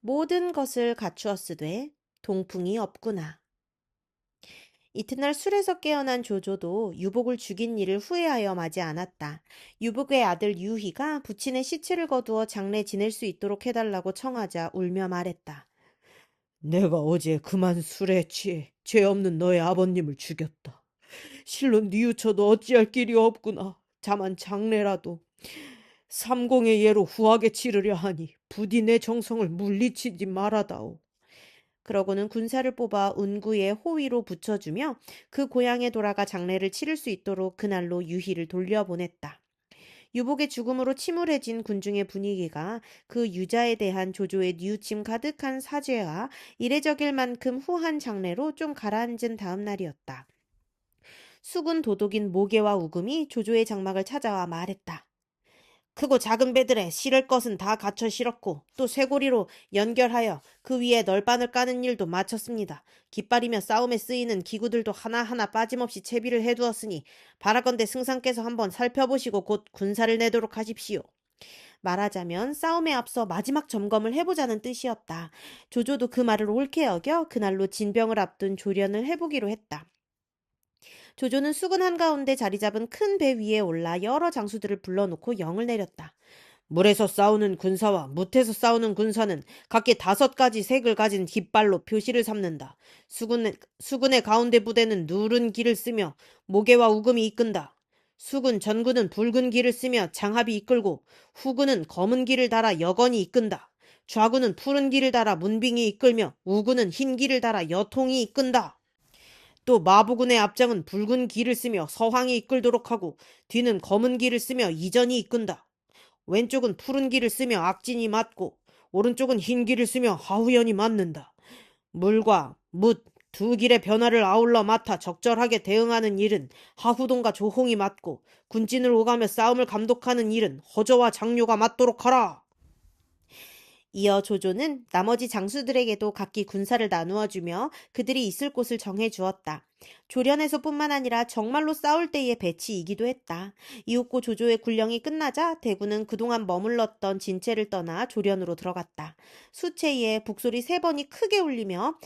모든 것을 갖추었으되 동풍이 없구나. 이튿날 술에서 깨어난 조조도 유복을 죽인 일을 후회하여 마지 않았다. 유복의 아들 유희가 부친의 시체를 거두어 장례 지낼 수 있도록 해달라고 청하자 울며 말했다. 내가 어제 그만 술에 취해 죄 없는 너의 아버님을 죽였다. 실로 뉘우쳐도 어찌할 길이 없구나. 다만 장래라도 삼공의 예로 후하게 치르려 하니 부디 내 정성을 물리치지 말아다오. 그러고는 군사를 뽑아 운구의 호위로 붙여주며 그 고향에 돌아가 장례를 치를 수 있도록 그날로 유희를 돌려보냈다. 유복의 죽음으로 침울해진 군중의 분위기가 그 유자에 대한 조조의 뉘우침 가득한 사죄와 이례적일 만큼 후한 장례로 좀 가라앉은 다음 날이었다. 수군 도독인 모계와 우금이 조조의 장막을 찾아와 말했다. 크고 작은 배들에 실을 것은 다 갖춰 실었고 또 쇠고리로 연결하여 그 위에 널바늘 까는 일도 마쳤습니다. 깃발이며 싸움에 쓰이는 기구들도 하나하나 빠짐없이 채비를 해두었으니 바라건대 승상께서 한번 살펴보시고 곧 군사를 내도록 하십시오. 말하자면 싸움에 앞서 마지막 점검을 해보자는 뜻이었다. 조조도 그 말을 옳게 여겨 그날로 진병을 앞둔 조련을 해보기로 했다. 조조는 수군 한가운데 자리 잡은 큰 배 위에 올라 여러 장수들을 불러놓고 영을 내렸다. 물에서 싸우는 군사와 뭇에서 싸우는 군사는 각기 5가지 색을 가진 깃발로 표시를 삼는다. 수군의 가운데 부대는 누른 길을 쓰며 모개와 우금이 이끈다. 수군 전군은 붉은 길을 쓰며 장합이 이끌고 후군은 검은 길을 달아 여건이 이끈다. 좌군은 푸른 길을 달아 문빙이 이끌며 우군은 흰 길을 달아 여통이 이끈다. 또 마부군의 앞장은 붉은 길을 쓰며 서황이 이끌도록 하고 뒤는 검은 길을 쓰며 이전이 이끈다. 왼쪽은 푸른 길을 쓰며 악진이 맞고 오른쪽은 흰 길을 쓰며 하우연이 맞는다. 물과 뭇 두 길의 변화를 아울러 맡아 적절하게 대응하는 일은 하후동과 조홍이 맡고 군진을 오가며 싸움을 감독하는 일은 허저와 장료가 맡도록 하라. 이어 조조는 나머지 장수들에게도 각기 군사를 나누어 주며 그들이 있을 곳을 정해 주었다. 조련에서뿐만 아니라 정말로 싸울 때의 배치이기도 했다. 이윽고 조조의 군령이 끝나자 대군은 그동안 머물렀던 진체를 떠나 조련으로 들어갔다. 수체에 북소리 3번이 크게 울리며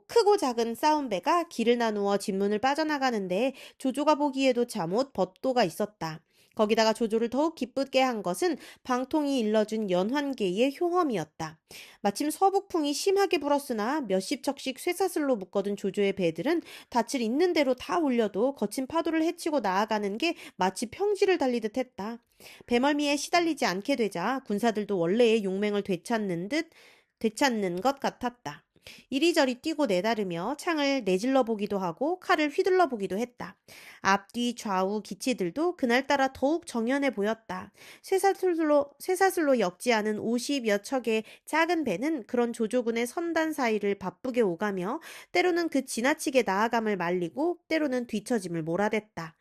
크고 작은 싸움배가 길을 나누어 진문을 빠져나가는데 조조가 보기에도 잠옷 법도가 있었다. 거기다가 조조를 더욱 기쁘게 한 것은 방통이 일러준 연환계의 효험이었다. 마침 서북풍이 심하게 불었으나 몇십 척씩 쇠사슬로 묶어둔 조조의 배들은 닻을 있는 대로 다 올려도 거친 파도를 헤치고 나아가는 게 마치 평지를 달리듯 했다. 배멀미에 시달리지 않게 되자 군사들도 원래의 용맹을 되찾는 것 같았다. 이리저리 뛰고 내다르며 창을 내질러 보기도 하고 칼을 휘둘러 보기도 했다. 앞뒤 좌우 기치들도 그날따라 더욱 정연해 보였다. 쇠사슬로 엮지 않은 50여 척의 작은 배는 그런 조조군의 선단 사이를 바쁘게 오가며 때로는 그 지나치게 나아감을 말리고 때로는 뒤처짐을 몰아댔다.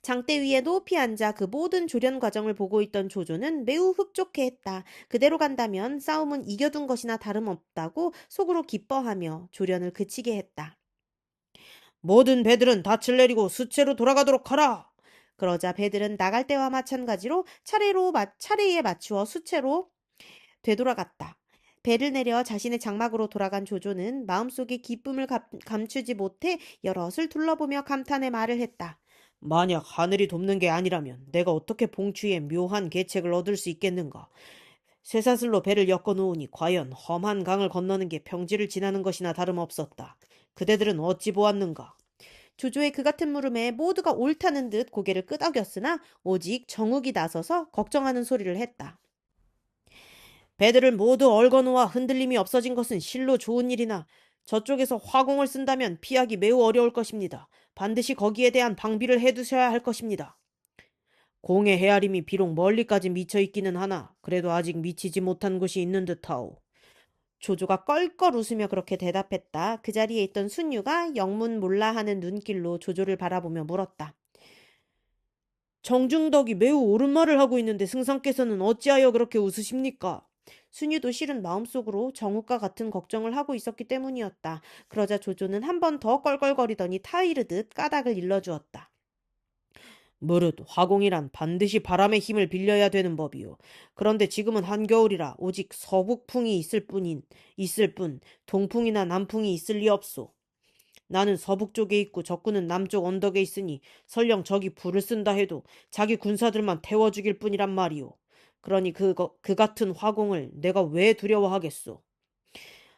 장대 위에 높이 앉아 그 모든 조련 과정을 보고 있던 조조는 매우 흡족해했다. 그대로 간다면 싸움은 이겨둔 것이나 다름없다고 속으로 기뻐하며 조련을 그치게 했다. 모든 배들은 닻을 내리고 수체로 돌아가도록 하라. 그러자 배들은 나갈 때와 마찬가지로 차례에 맞추어 수체로 되돌아갔다. 배를 내려 자신의 장막으로 돌아간 조조는 마음속에 기쁨을 감추지 못해 여럿을 둘러보며 감탄의 말을 했다. 만약 하늘이 돕는 게 아니라면 내가 어떻게 봉추의 묘한 계책을 얻을 수 있겠는가? 쇠사슬로 배를 엮어 놓으니 과연 험한 강을 건너는 게 평지를 지나는 것이나 다름없었다. 그대들은 어찌 보았는가? 조조의 그 같은 물음에 모두가 옳다는 듯 고개를 끄덕였으나 오직 정욱이 나서서 걱정하는 소리를 했다. 배들을 모두 얽어놓아 흔들림이 없어진 것은 실로 좋은 일이나 저쪽에서 화공을 쓴다면 피하기 매우 어려울 것입니다. 반드시 거기에 대한 방비를 해두셔야 할 것입니다. 공의 헤아림이 비록 멀리까지 미쳐 있기는 하나 그래도 아직 미치지 못한 곳이 있는 듯하오. 조조가 껄껄 웃으며 그렇게 대답했다. 그 자리에 있던 순유가 영문몰라 하는 눈길로 조조를 바라보며 물었다. 정중덕이 매우 옳은 말을 하고 있는데 승상께서는 어찌하여 그렇게 웃으십니까? 순유도 실은 마음속으로 정욱과 같은 걱정을 하고 있었기 때문이었다. 그러자 조조는 한 번 더 껄껄거리더니 타이르듯 까닭을 일러주었다. 무릇 화공이란 반드시 바람의 힘을 빌려야 되는 법이요. 그런데 지금은 한겨울이라 오직 서북풍이 있을 뿐 동풍이나 남풍이 있을 리 없소. 나는 서북 쪽에 있고 적군은 남쪽 언덕에 있으니 설령 적이 불을 쓴다 해도 자기 군사들만 태워 죽일 뿐이란 말이오. 그러니 그 같은 화공을 내가 왜 두려워하겠소?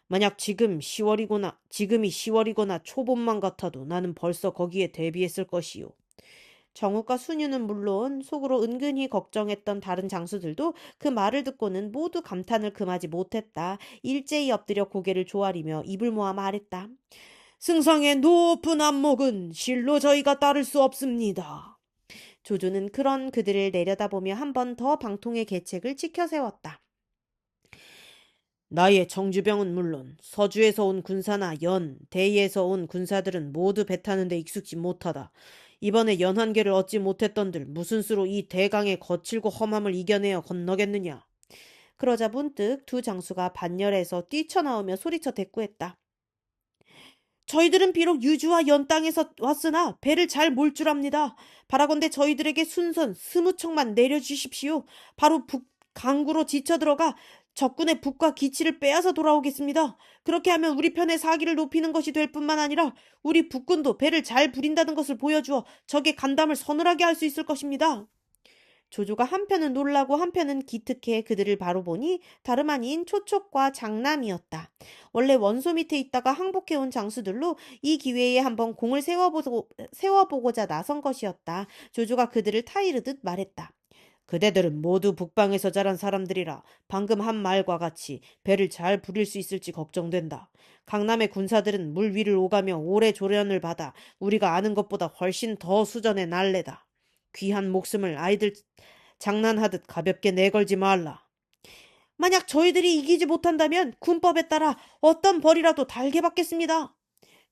만약 지금이 10월이거나 초봄만 같아도 나는 벌써 거기에 대비했을 것이요. 정욱과 순유는 물론 속으로 은근히 걱정했던 다른 장수들도 그 말을 듣고는 모두 감탄을 금하지 못했다. 일제히 엎드려 고개를 조아리며 입을 모아 말했다. 승상의 높은 안목은 실로 저희가 따를 수 없습니다. 조조는 그런 그들을 내려다보며 한 번 더 방통의 계책을 치켜 세웠다. 나의 정주병은 물론 서주에서 온 군사나 대의에서 온 군사들은 모두 배 타는 데 익숙지 못하다. 이번에 연한계를 얻지 못했던들 무슨 수로 이 대강의 거칠고 험함을 이겨내어 건너겠느냐. 그러자 문득 두 장수가 반열에서 뛰쳐나오며 소리쳐 대꾸했다. 저희들은 비록 유주와 연 땅에서 왔으나 배를 잘 몰 줄 압니다. 바라건대 저희들에게 순선 20척만 내려주십시오. 바로 강구로 지쳐 들어가 적군의 북과 기치를 빼앗아 돌아오겠습니다. 그렇게 하면 우리 편의 사기를 높이는 것이 될 뿐만 아니라 우리 북군도 배를 잘 부린다는 것을 보여주어 적의 간담을 서늘하게 할 수 있을 것입니다. 조조가 한편은 놀라고 한편은 기특해 그들을 바로 보니 다름 아닌 초촉과 장남이었다. 원래 원소 밑에 있다가 항복해온 장수들로 이 기회에 한번 공을 세워보고자 나선 것이었다. 조조가 그들을 타이르듯 말했다. 그대들은 모두 북방에서 자란 사람들이라 방금 한 말과 같이 배를 잘 부릴 수 있을지 걱정된다. 강남의 군사들은 물 위를 오가며 오래 조련을 받아 우리가 아는 것보다 훨씬 더 수전에 날래다. 귀한 목숨을 아이들 장난하듯 가볍게 내걸지 말라. 만약 저희들이 이기지 못한다면 군법에 따라 어떤 벌이라도 달게 받겠습니다.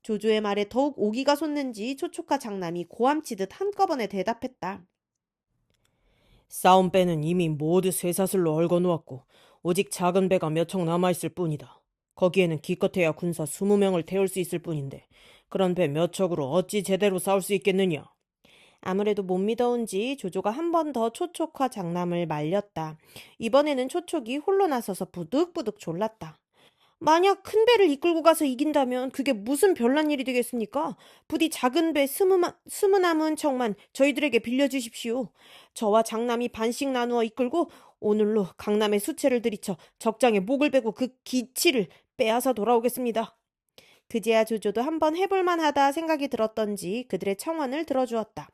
조조의 말에 더욱 오기가 솟는지 초촉과 장남이 고함치듯 한꺼번에 대답했다. 싸움배는 이미 모두 쇠사슬로 얽어놓았고 오직 작은 배가 몇 척 남아있을 뿐이다. 거기에는 기껏해야 군사 20명을 태울 수 있을 뿐인데 그런 배 몇 척으로 어찌 제대로 싸울 수 있겠느냐. 아무래도 못 믿어온지 조조가 한 번 더 초촉과 장남을 말렸다. 이번에는 초촉이 홀로 나서서 부득부득 졸랐다. 만약 큰 배를 이끌고 가서 이긴다면 그게 무슨 별난 일이 되겠습니까? 부디 작은 배 20남은 척만 저희들에게 빌려주십시오. 저와 장남이 반씩 나누어 이끌고 오늘로 강남의 수채를 들이쳐 적장에 목을 베고 그 기치를 빼앗아 돌아오겠습니다. 그제야 조조도 한번 해볼만 하다 생각이 들었던지 그들의 청원을 들어주었다.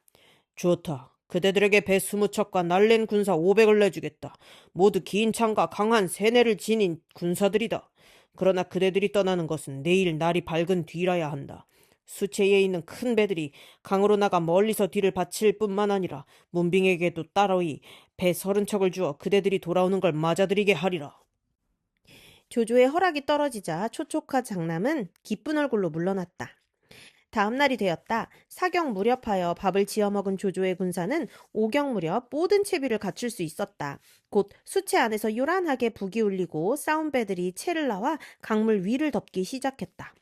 좋다. 그대들에게 배 20척과 날랜 군사 500을 내주겠다. 모두 긴 창과 강한 세뇌를 지닌 군사들이다. 그러나 그대들이 떠나는 것은 내일 날이 밝은 뒤라야 한다. 수채에 있는 큰 배들이 강으로 나가 멀리서 뒤를 바칠 뿐만 아니라 문빙에게도 따로이 배 30척을 주어 그대들이 돌아오는 걸 맞아들이게 하리라. 조조의 허락이 떨어지자 초촉과 장남은 기쁜 얼굴로 물러났다. 다음 날이 되었다. 사경 무렵하여 밥을 지어 먹은 조조의 군사는 오경 무렵 모든 채비를 갖출 수 있었다. 곧 수채 안에서 요란하게 북이 울리고 싸움배들이 채를 나와 강물 위를 덮기 시작했다.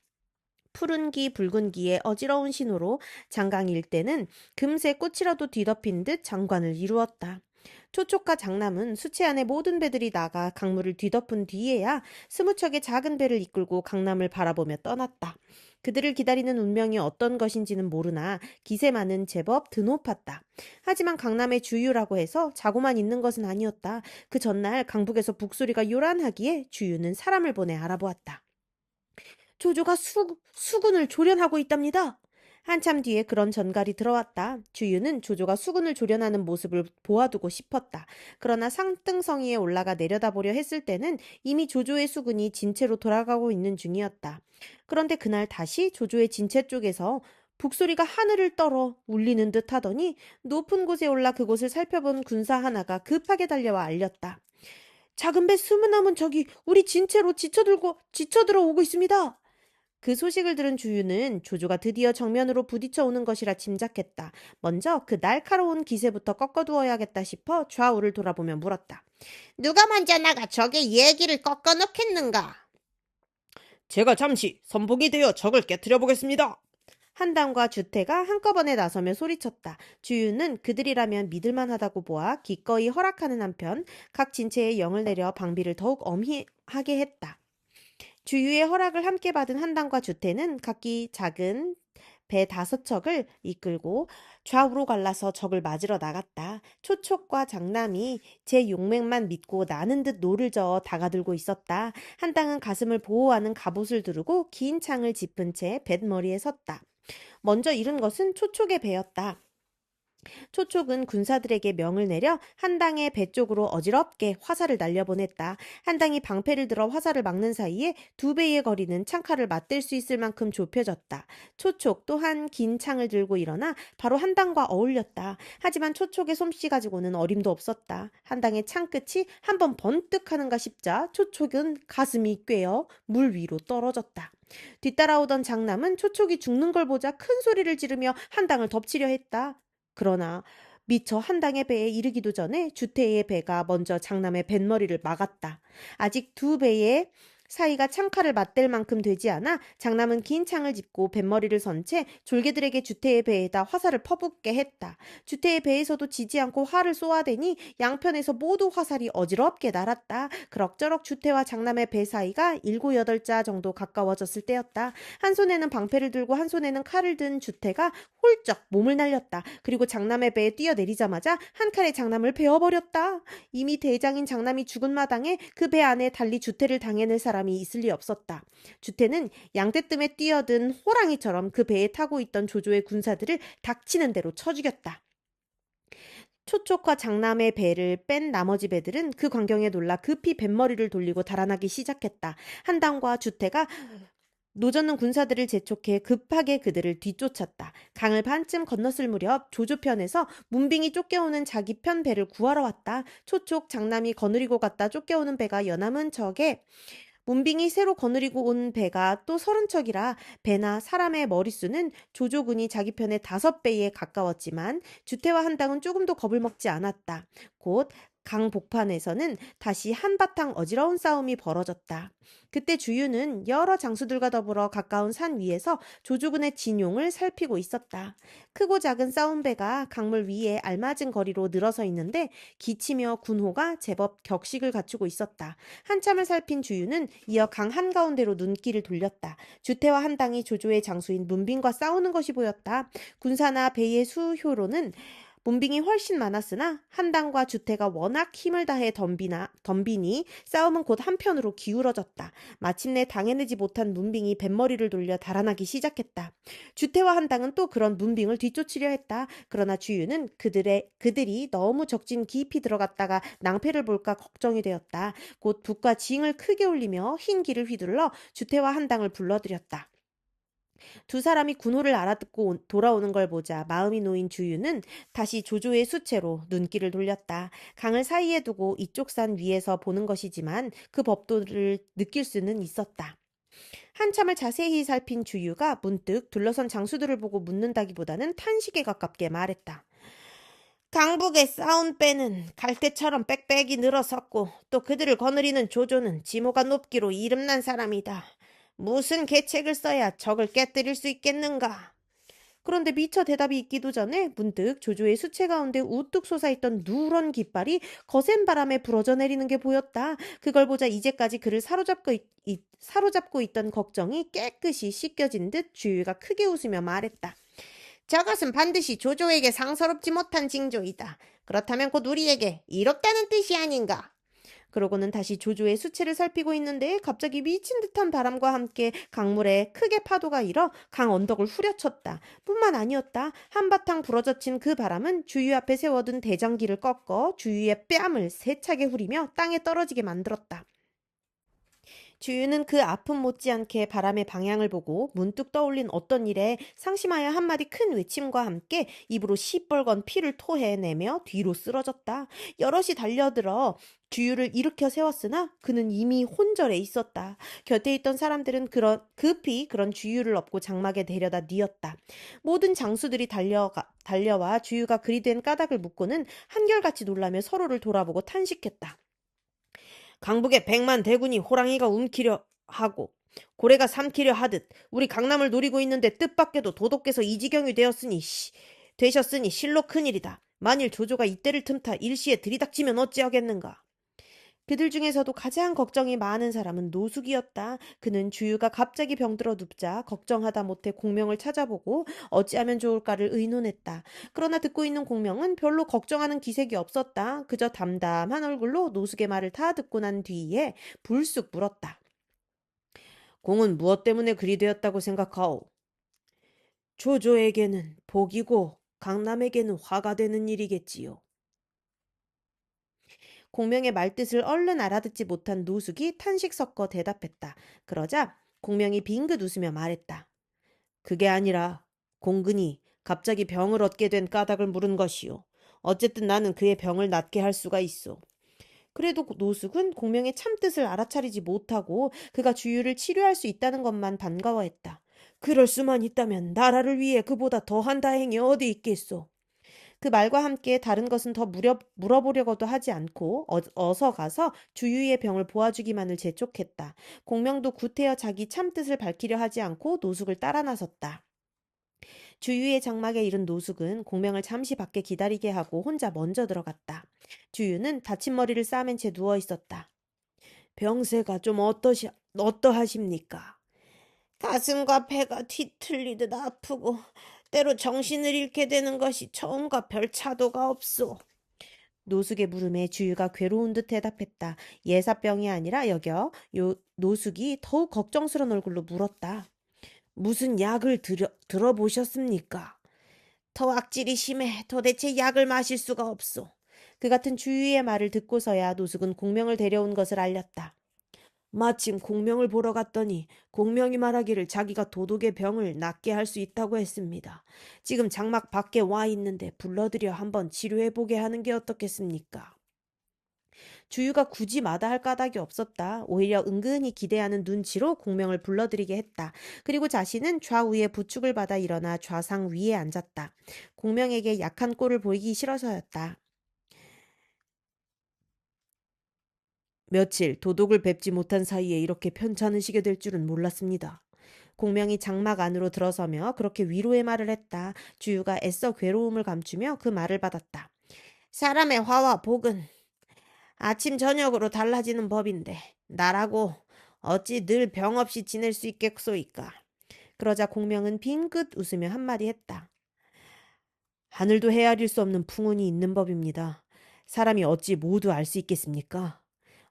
푸른 기 붉은 기의 어지러운 신호로 장강 일대는 금세 꽃이라도 뒤덮인 듯 장관을 이루었다. 초촉과 장남은 수채 안의 모든 배들이 나가 강물을 뒤덮은 뒤에야 20척의 작은 배를 이끌고 강남을 바라보며 떠났다. 그들을 기다리는 운명이 어떤 것인지는 모르나 기세만은 제법 드높았다. 하지만 강남의 주유라고 해서 자고만 있는 것은 아니었다. 그 전날 강북에서 북소리가 요란하기에 주유는 사람을 보내 알아보았다. 조조가 수군을 조련하고 있답니다. 한참 뒤에 그런 전갈이 들어왔다. 주유는 조조가 수군을 조련하는 모습을 보아두고 싶었다. 그러나 상등성이에 올라가 내려다보려 했을 때는 이미 조조의 수군이 진채로 돌아가고 있는 중이었다. 그런데 그날 다시 조조의 진채 쪽에서 북소리가 하늘을 떨어 울리는 듯 하더니 높은 곳에 올라 그곳을 살펴본 군사 하나가 급하게 달려와 알렸다. 작은 배 20남은 적이 우리 진채로 지쳐들어 오고 있습니다. 그 소식을 들은 주유는 조조가 드디어 정면으로 부딪혀 오는 것이라 짐작했다. 먼저 그 날카로운 기세부터 꺾어두어야겠다 싶어 좌우를 돌아보며 물었다. 누가 먼저 나가 적의 얘기를 꺾어 놓겠는가? 제가 잠시 선봉이 되어 적을 깨트려 보겠습니다. 한담과 주태가 한꺼번에 나서며 소리쳤다. 주유는 그들이라면 믿을만하다고 보아 기꺼이 허락하는 한편 각 진체에 영을 내려 방비를 더욱 엄히하게 했다. 주유의 허락을 함께 받은 한담과 주태는 각기 작은 배 5척을 이끌고 좌우로 갈라서 적을 맞으러 나갔다. 초촉과 장남이 제 용맹만 믿고 나는 듯 노를 저어 다가들고 있었다. 한땅은 가슴을 보호하는 갑옷을 두르고 긴 창을 짚은 채 뱃머리에 섰다. 먼저 잃은 것은 초촉의 배였다. 초촉은 군사들에게 명을 내려 한당의 배 쪽으로 어지럽게 화살을 날려보냈다. 한당이 방패를 들어 화살을 막는 사이에 2배의 거리는 창칼을 맞댈 수 있을 만큼 좁혀졌다. 초촉 또한 긴 창을 들고 일어나 바로 한당과 어울렸다. 하지만 초촉의 솜씨 가지고는 어림도 없었다. 한당의 창끝이 한번 번뜩하는가 싶자 초촉은 가슴이 꿰어 물 위로 떨어졌다. 뒤따라오던 장남은 초촉이 죽는 걸 보자 큰 소리를 지르며 한당을 덮치려 했다. 그러나 미처 한당의 배에 이르기도 전에 주태의 배가 먼저 장남의 뱃머리를 막았다. 아직 2배의 사이가 창칼을 맞댈 만큼 되지 않아 장남은 긴 창을 짚고 뱃머리를 선 채 졸개들에게 주태의 배에다 화살을 퍼붓게 했다. 주태의 배에서도 지지 않고 활을 쏘아대니 양편에서 모두 화살이 어지럽게 날았다. 그럭저럭 주태와 장남의 배 사이가 7, 8자 정도 가까워졌을 때였다. 한 손에는 방패를 들고 한 손에는 칼을 든 주태가 홀쩍 몸을 날렸다. 그리고 장남의 배에 뛰어내리자마자 한 칼에 장남을 베어버렸다. 이미 대장인 장남이 죽은 마당에 그 배 안에 달리 주태를 당해낼 사람이 있을 리 없었다. 주태는 양떼뜸에 뛰어든 호랑이처럼 그 배에 타고 있던 조조의 군사들을 닥치는 대로 쳐 죽였다. 초촉과 장남의 배를 뺀 나머지 배들은 그 광경에 놀라 급히 뱃머리를 돌리고 달아나기 시작했다. 한당과 주태가 노젓는 군사들을 재촉해 급하게 그들을 뒤쫓았다. 강을 반쯤 건넜을 무렵 조조편에서 문빙이 쫓겨오는 자기 편 배를 구하러 왔다. 초촉 장남이 거느리고 갔다 쫓겨오는 배가 여남은 적에 문빙이 새로 거느리고 온 배가 또 30척이라 배나 사람의 머릿수는 조조군이 자기 편의 5배에 가까웠지만 주태와 한당은 조금도 겁을 먹지 않았다. 곧 강 복판에서는 다시 한바탕 어지러운 싸움이 벌어졌다. 그때 주유는 여러 장수들과 더불어 가까운 산 위에서 조조군의 진용을 살피고 있었다. 크고 작은 싸움배가 강물 위에 알맞은 거리로 늘어서 있는데 기치며 군호가 제법 격식을 갖추고 있었다. 한참을 살핀 주유는 이어 강 한가운데로 눈길을 돌렸다. 주태와 한당이 조조의 장수인 문빙과 싸우는 것이 보였다. 군사나 배의 수효로는 문빙이 훨씬 많았으나 한당과 주태가 워낙 힘을 다해 덤비니 싸움은 곧 한편으로 기울어졌다. 마침내 당해내지 못한 문빙이 뱃머리를 돌려 달아나기 시작했다. 주태와 한당은 또 그런 문빙을 뒤쫓으려 했다. 그러나 주유는 그들이 너무 적진 깊이 들어갔다가 낭패를 볼까 걱정이 되었다. 곧 북과 징을 크게 울리며 흰기를 휘둘러 주태와 한당을 불러들였다. 두 사람이 군호를 알아듣고 돌아오는 걸 보자 마음이 놓인 주유는 다시 조조의 수체로 눈길을 돌렸다. 강을 사이에 두고 이쪽 산 위에서 보는 것이지만 그 법도를 느낄 수는 있었다. 한참을 자세히 살핀 주유가 문득 둘러선 장수들을 보고 묻는다기보다는 탄식에 가깝게 말했다. 강북의 싸운 빼는 갈대처럼 빽빽이 늘어섰고 또 그들을 거느리는 조조는 지모가 높기로 이름난 사람이다. 무슨 계책을 써야 적을 깨뜨릴 수 있겠는가? 그런데 미처 대답이 있기도 전에 문득 조조의 수체 가운데 우뚝 솟아있던 누런 깃발이 거센 바람에 부러져 내리는 게 보였다. 그걸 보자 이제까지 그를 사로잡고 있던 걱정이 깨끗이 씻겨진 듯 주유가 크게 웃으며 말했다. 저것은 반드시 조조에게 상서롭지 못한 징조이다. 그렇다면 곧 우리에게 이롭다는 뜻이 아닌가? 그러고는 다시 조조의 수체를 살피고 있는데 갑자기 미친 듯한 바람과 함께 강물에 크게 파도가 일어 강 언덕을 후려쳤다. 뿐만 아니었다. 한바탕 부러져친 그 바람은 주유 앞에 세워둔 대장기를 꺾어 주유의 뺨을 세차게 후리며 땅에 떨어지게 만들었다. 주유는 그 아픔 못지않게 바람의 방향을 보고 문득 떠올린 어떤 일에 상심하여 한마디 큰 외침과 함께 입으로 시뻘건 피를 토해내며 뒤로 쓰러졌다. 여럿이 달려들어 주유를 일으켜 세웠으나 그는 이미 혼절해 있었다. 곁에 있던 사람들은 급히 그런 주유를 업고 장막에 데려다 뉘었다. 모든 장수들이 달려와 주유가 그리 된 까닭을 묻고는 한결같이 놀라며 서로를 돌아보고 탄식했다. 강북의 100만 대군이 호랑이가 움키려 하고 고래가 삼키려 하듯 우리 강남을 노리고 있는데 뜻밖에도 도독께서 이 지경이 되셨으니 실로 큰일이다. 만일 조조가 이때를 틈타 일시에 들이닥치면 어찌하겠는가. 그들 중에서도 가장 걱정이 많은 사람은 노숙이었다. 그는 주유가 갑자기 병들어 눕자 걱정하다 못해 공명을 찾아보고 어찌하면 좋을까를 의논했다. 그러나 듣고 있는 공명은 별로 걱정하는 기색이 없었다. 그저 담담한 얼굴로 노숙의 말을 다 듣고 난 뒤에 불쑥 물었다. 공은 무엇 때문에 그리 되었다고 생각하오? 조조에게는 복이고 강남에게는 화가 되는 일이겠지요. 공명의 말뜻을 얼른 알아듣지 못한 노숙이 탄식 섞어 대답했다. 그러자 공명이 빙긋 웃으며 말했다. 그게 아니라 공근이 갑자기 병을 얻게 된 까닭을 물은 것이요. 어쨌든 나는 그의 병을 낫게 할 수가 있어. 그래도 노숙은 공명의 참뜻을 알아차리지 못하고 그가 주유를 치료할 수 있다는 것만 반가워했다. 그럴 수만 있다면 나라를 위해 그보다 더한 다행이 어디 있겠소. 그 말과 함께 다른 것은 더 물어보려고도 하지 않고 어서 가서 주유의 병을 보아주기만을 재촉했다. 공명도 구태여 자기 참뜻을 밝히려 하지 않고 노숙을 따라 나섰다. 주유의 장막에 이른 노숙은 공명을 잠시 밖에 기다리게 하고 혼자 먼저 들어갔다. 주유는 다친 머리를 싸맨 채 누워 있었다. 병세가 좀 어떠하십니까? 가슴과 배가 뒤틀리듯 아프고 때로 정신을 잃게 되는 것이 처음과 별 차도가 없소. 노숙의 물음에 주유가 괴로운 듯 대답했다. 예사병이 아니라 여겨 노숙이 더욱 걱정스러운 얼굴로 물었다. 무슨 약을 들어보셨습니까? 더 악질이 심해 도대체 약을 마실 수가 없소. 그 같은 주유의 말을 듣고서야 노숙은 공명을 데려온 것을 알렸다. 마침 공명을 보러 갔더니 공명이 말하기를 자기가 도독의 병을 낫게 할 수 있다고 했습니다. 지금 장막 밖에 와 있는데 불러들여 한번 치료해보게 하는 게 어떻겠습니까? 주유가 굳이 마다할 까닭이 없었다. 오히려 은근히 기대하는 눈치로 공명을 불러들이게 했다. 그리고 자신은 좌우에 부축을 받아 일어나 좌상 위에 앉았다. 공명에게 약한 꼴을 보이기 싫어서였다. 며칠 도독을 뵙지 못한 사이에 이렇게 편찮으시게 될 줄은 몰랐습니다. 공명이 장막 안으로 들어서며 그렇게 위로의 말을 했다. 주유가 애써 괴로움을 감추며 그 말을 받았다. 사람의 화와 복은 아침 저녁으로 달라지는 법인데 나라고 어찌 늘 병 없이 지낼 수 있겠소이까. 그러자 공명은 빙긋 웃으며 한마디 했다. 하늘도 헤아릴 수 없는 풍운이 있는 법입니다. 사람이 어찌 모두 알 수 있겠습니까?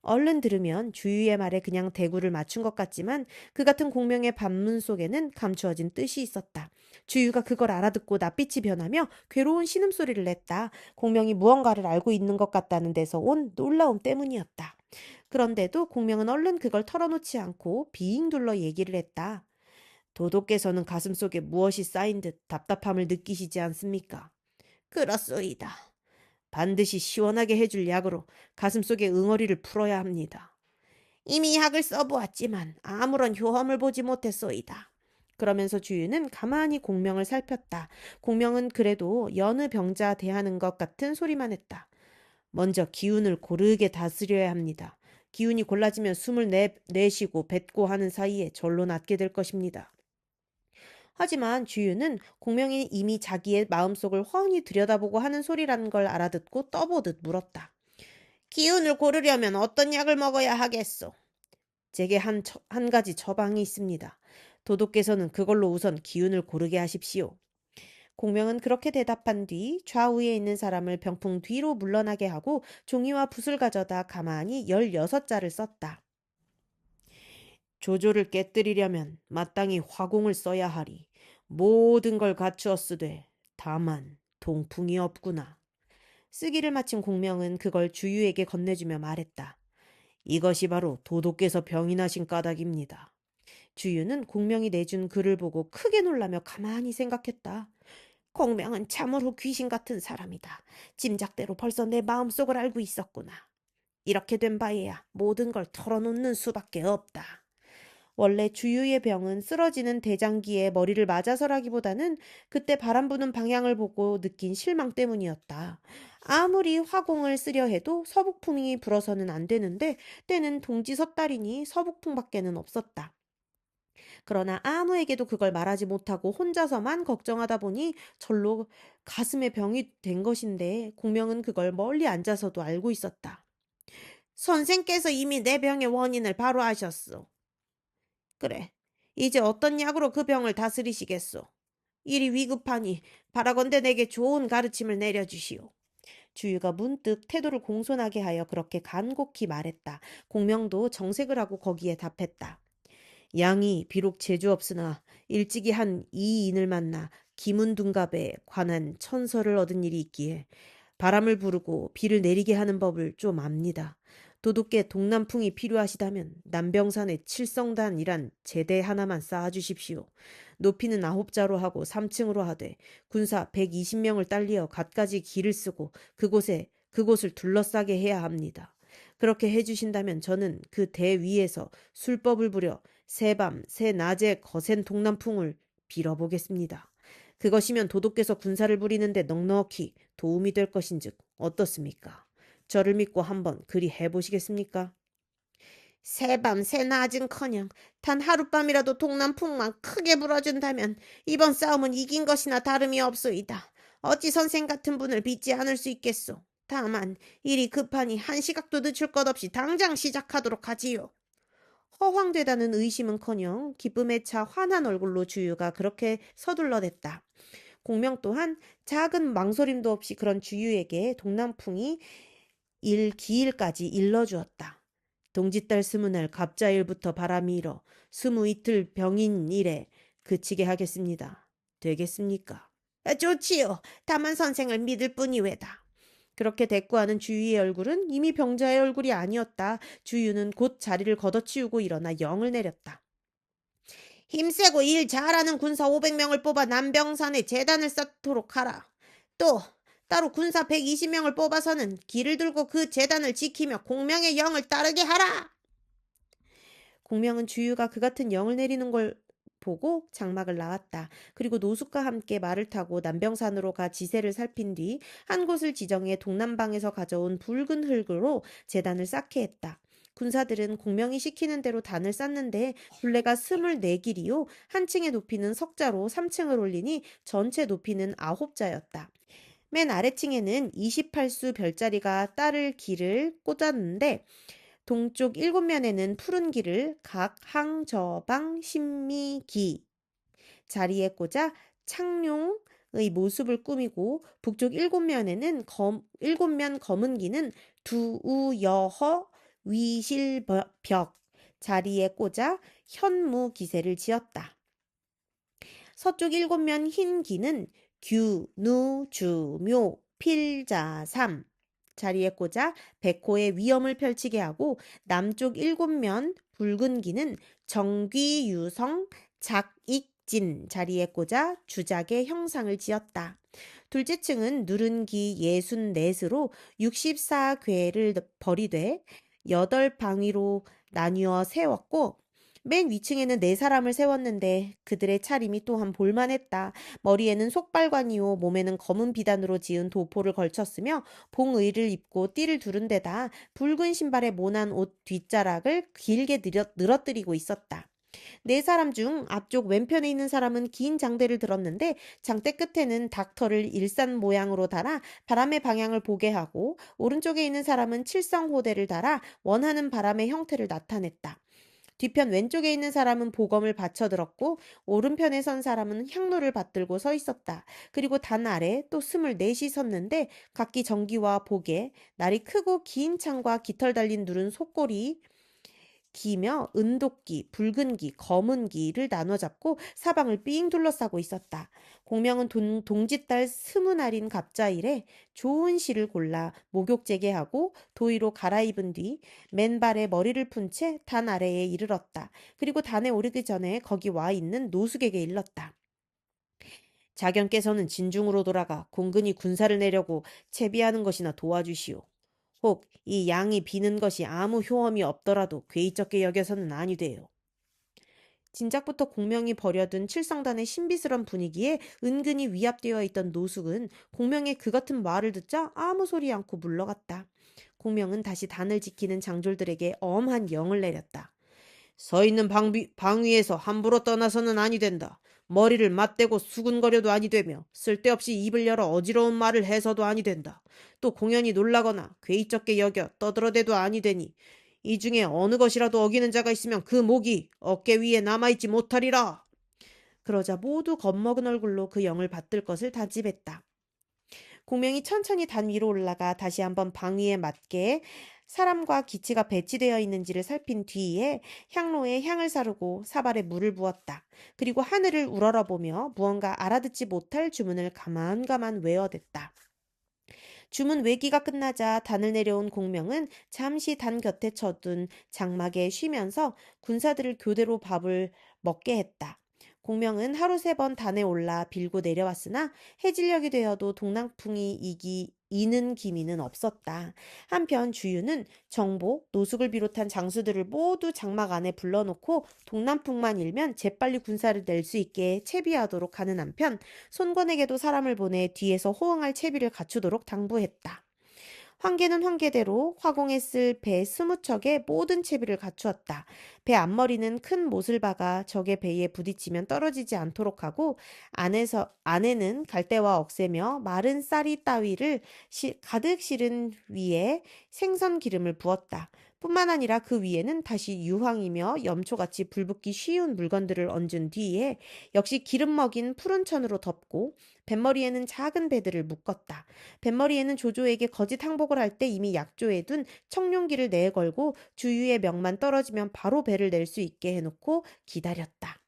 얼른 들으면 주유의 말에 그냥 대구를 맞춘 것 같지만 그 같은 공명의 반문 속에는 감추어진 뜻이 있었다. 주유가 그걸 알아듣고 낯빛이 변하며 괴로운 신음소리를 냈다. 공명이 무언가를 알고 있는 것 같다는 데서 온 놀라움 때문이었다. 그런데도 공명은 얼른 그걸 털어놓지 않고 비잉 둘러 얘기를 했다. 도독께서는 가슴속에 무엇이 쌓인 듯 답답함을 느끼시지 않습니까? 그렇소이다. 반드시 시원하게 해줄 약으로 가슴속의 응어리를 풀어야 합니다. 이미 약을 써보았지만 아무런 효험을 보지 못했소이다. 그러면서 주유는 가만히 공명을 살폈다. 공명은 그래도 여느 병자 대하는 것 같은 소리만 했다. 먼저 기운을 고르게 다스려야 합니다. 기운이 골라지면 숨을 내쉬고 뱉고 하는 사이에 절로 낫게 될 것입니다. 하지만 주유는 공명이 이미 자기의 마음속을 훤히 들여다보고 하는 소리라는 걸 알아듣고 떠보듯 물었다. 기운을 고르려면 어떤 약을 먹어야 하겠소? 제게 한 가지 처방이 있습니다. 도독께서는 그걸로 우선 기운을 고르게 하십시오. 공명은 그렇게 대답한 뒤 좌우에 있는 사람을 병풍 뒤로 물러나게 하고 종이와 붓을 가져다 가만히 16자를 썼다. 조조를 깨뜨리려면 마땅히 화공을 써야 하리. 모든 걸 갖추었으되 다만 동풍이 없구나. 쓰기를 마친 공명은 그걸 주유에게 건네주며 말했다. 이것이 바로 도독께서 병이 나신 까닭입니다. 주유는 공명이 내준 글을 보고 크게 놀라며 가만히 생각했다. 공명은 참으로 귀신 같은 사람이다. 짐작대로 벌써 내 마음속을 알고 있었구나. 이렇게 된 바에야 모든 걸 털어놓는 수밖에 없다. 원래 주유의 병은 쓰러지는 대장기에 머리를 맞아서라기보다는 그때 바람 부는 방향을 보고 느낀 실망 때문이었다. 아무리 화공을 쓰려 해도 서북풍이 불어서는 안 되는데 때는 동지 섣달이니 서북풍밖에는 없었다. 그러나 아무에게도 그걸 말하지 못하고 혼자서만 걱정하다 보니 절로 가슴에 병이 된 것인데 공명은 그걸 멀리 앉아서도 알고 있었다. 선생께서 이미 내 병의 원인을 바로 아셨소. 그래, 이제 어떤 약으로 그 병을 다스리시겠소? 일이 위급하니 바라건대 내게 좋은 가르침을 내려주시오. 주유가 문득 태도를 공손하게 하여 그렇게 간곡히 말했다. 공명도 정색을 하고 거기에 답했다. 양이 비록 재주 없으나 일찍이 한 이인을 만나 기문둔갑에 관한 천서를 얻은 일이 있기에 바람을 부르고 비를 내리게 하는 법을 좀 압니다. 도둑께 동남풍이 필요하시다면 남병산의 칠성단이란 제대 하나만 쌓아주십시오. 높이는 9자로 하고 3층으로 하되 군사 120명을 딸리어 갖가지 길을 쓰고 그곳을 둘러싸게 해야 합니다. 그렇게 해주신다면 저는 그 대 위에서 술법을 부려 새밤 새낮에 거센 동남풍을 빌어보겠습니다. 그것이면 도독께서 군사를 부리는데 넉넉히 도움이 될 것인즉 어떻습니까? 저를 믿고 한번 그리 해보시겠습니까? 새밤 새낮은커녕 단 하룻밤이라도 동남풍만 크게 불어준다면 이번 싸움은 이긴 것이나 다름이 없소이다. 어찌 선생 같은 분을 믿지 않을 수 있겠소. 다만 일이 급하니 한 시각도 늦출 것 없이 당장 시작하도록 하지요. 허황되다는 의심은커녕 기쁨에 차 환한 얼굴로 주유가 그렇게 서둘러댔다. 공명 또한 작은 망설임도 없이 그런 주유에게 동남풍이 기일까지 일러주었다. 동짓달 20날 갑자일부터 바람이 일어 22틀 병인 일에 그치게 하겠습니다. 되겠습니까? 좋지요. 다만 선생을 믿을 뿐이외다. 그렇게 대꾸하는 주유의 얼굴은 이미 병자의 얼굴이 아니었다. 주유는 곧 자리를 걷어치우고 일어나 영을 내렸다. 힘세고 일 잘하는 군사 500명을 뽑아 남병산에 재단을 쌓도록 하라. 또 따로 군사 120명을 뽑아서는 길을 들고 그 재단을 지키며 공명의 영을 따르게 하라. 공명은 주유가 그 같은 영을 내리는 걸 보고 장막을 나왔다. 그리고 노숙과 함께 말을 타고 남병산으로 가 지세를 살핀 뒤 한 곳을 지정해 동남방에서 가져온 붉은 흙으로 재단을 쌓게 했다. 군사들은 공명이 시키는 대로 단을 쌓는데 둘레가 24길이요. 한 층의 높이는 석자로 3층을 올리니 전체 높이는 9자였다. 맨 아래층에는 28수 별자리가 따를 길을 꽂았는데 동쪽 7면에는 푸른 길을 각 항저방 신미기 자리에 꽂아 창룡의 모습을 꾸미고 북쪽 7면에는 7면 검은 기는 두우여허 위실벽 자리에 꽂아 현무 기세를 지었다. 서쪽 7면 흰 기는 규, 누, 주, 묘, 필자삼 자리에 꽂아 백호의 위엄을 펼치게 하고 남쪽 7면 붉은 기는 정귀, 유성, 작익진 자리에 꽂아 주작의 형상을 지었다. 둘째 층은 누른 기 64으로 64궤를 버리되 8방위로 나뉘어 세웠고 맨 위층에는 4사람을 세웠는데 그들의 차림이 또한 볼만했다. 머리에는 속발관이요 몸에는 검은 비단으로 지은 도포를 걸쳤으며 봉의를 입고 띠를 두른 데다 붉은 신발에 모난 옷 뒷자락을 길게 늘어뜨리고 있었다. 4사람 중 앞쪽 왼편에 있는 사람은 긴 장대를 들었는데 장대 끝에는 닥터를 일산 모양으로 달아 바람의 방향을 보게 하고 오른쪽에 있는 사람은 칠성호대를 달아 원하는 바람의 형태를 나타냈다. 뒤편 왼쪽에 있는 사람은 보검을 받쳐들었고 오른편에 선 사람은 향로를 받들고 서 있었다. 그리고 단 아래 또 24이 섰는데 각기 정기와 보게, 날이 크고 긴 창과 깃털 달린 누른 속골이 기며 은도끼, 붉은기, 검은기를 나눠 잡고 사방을 삥 둘러싸고 있었다. 공명은 동짓달 20날인 갑자일에 좋은 실을 골라 목욕제게 하고 도의로 갈아입은 뒤 맨발에 머리를 푼 채 단 아래에 이르렀다. 그리고 단에 오르기 전에 거기 와 있는 노숙에게 일렀다. 자견께서는 진중으로 돌아가 공근히 군사를 내려고 채비하는 것이나 도와주시오. 혹 이 양이 비는 것이 아무 효험이 없더라도 괴이적게 여겨서는 아니 돼요. 진작부터 공명이 버려둔 칠성단의 신비스런 분위기에 은근히 위압되어 있던 노숙은 공명의 그 같은 말을 듣자 아무 소리 않고 물러갔다. 공명은 다시 단을 지키는 장졸들에게 엄한 영을 내렸다. 서 있는 방 위에서 함부로 떠나서는 아니 된다. 머리를 맞대고 수군거려도 아니 되며 쓸데없이 입을 열어 어지러운 말을 해서도 아니 된다. 또 공연히 놀라거나 괴이쩍게 여겨 떠들어대도 아니 되니 이 중에 어느 것이라도 어기는 자가 있으면 그 목이 어깨 위에 남아있지 못하리라. 그러자 모두 겁먹은 얼굴로 그 영을 받들 것을 다짐했다. 공명이 천천히 단 위로 올라가 다시 한번 방 위에 맞게 사람과 기치가 배치되어 있는지를 살핀 뒤에 향로에 향을 사르고 사발에 물을 부었다. 그리고 하늘을 우러러보며 무언가 알아듣지 못할 주문을 가만가만 외워댔다. 주문 외기가 끝나자 단을 내려온 공명은 잠시 단 곁에 쳐둔 장막에 쉬면서 군사들을 교대로 밥을 먹게 했다. 공명은 하루 3번 단에 올라 빌고 내려왔으나 해질녘이 되어도 동랑풍이 이는 기미는 없었다. 한편 주유는 정복, 노숙을 비롯한 장수들을 모두 장막 안에 불러놓고 동남풍만 일면 재빨리 군사를 낼 수 있게 채비하도록 하는 한편 손권에게도 사람을 보내 뒤에서 호응할 채비를 갖추도록 당부했다. 황계는 황계대로 화공에 쓸 배 20척에 모든 채비를 갖추었다. 배 앞머리는 큰 못을 박아 적의 배에 부딪히면 떨어지지 않도록 하고 안에는 갈대와 억새며 마른 쌀이 따위를 가득 실은 위에 생선 기름을 부었다. 뿐만 아니라 그 위에는 다시 유황이며 염초같이 불붙기 쉬운 물건들을 얹은 뒤에 역시 기름 먹인 푸른 천으로 덮고 뱃머리에는 작은 배들을 묶었다. 뱃머리에는 조조에게 거짓 항복을 할 때 이미 약조해둔 청룡기를 내걸고 주유의 명만 떨어지면 바로 배를 낼 수 있게 해놓고 기다렸다.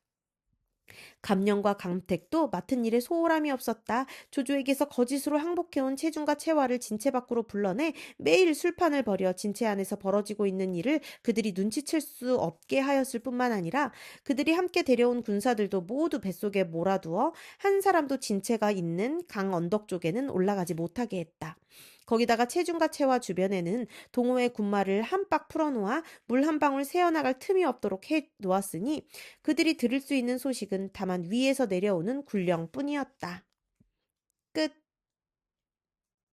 감령과 강택도 맡은 일에 소홀함이 없었다. 조조에게서 거짓으로 항복해온 체중과 체화를 진체 밖으로 불러내 매일 술판을 벌여 진체 안에서 벌어지고 있는 일을 그들이 눈치챌 수 없게 하였을 뿐만 아니라 그들이 함께 데려온 군사들도 모두 뱃속에 몰아두어 한 사람도 진체가 있는 강 언덕 쪽에는 올라가지 못하게 했다. 거기다가 체중과 체화 주변에는 동호회 군마를 한 박 풀어놓아 물 한 방울 새어나갈 틈이 없도록 해 놓았으니 그들이 들을 수 있는 소식은 다만 위에서 내려오는 굴령뿐이었다. 끝.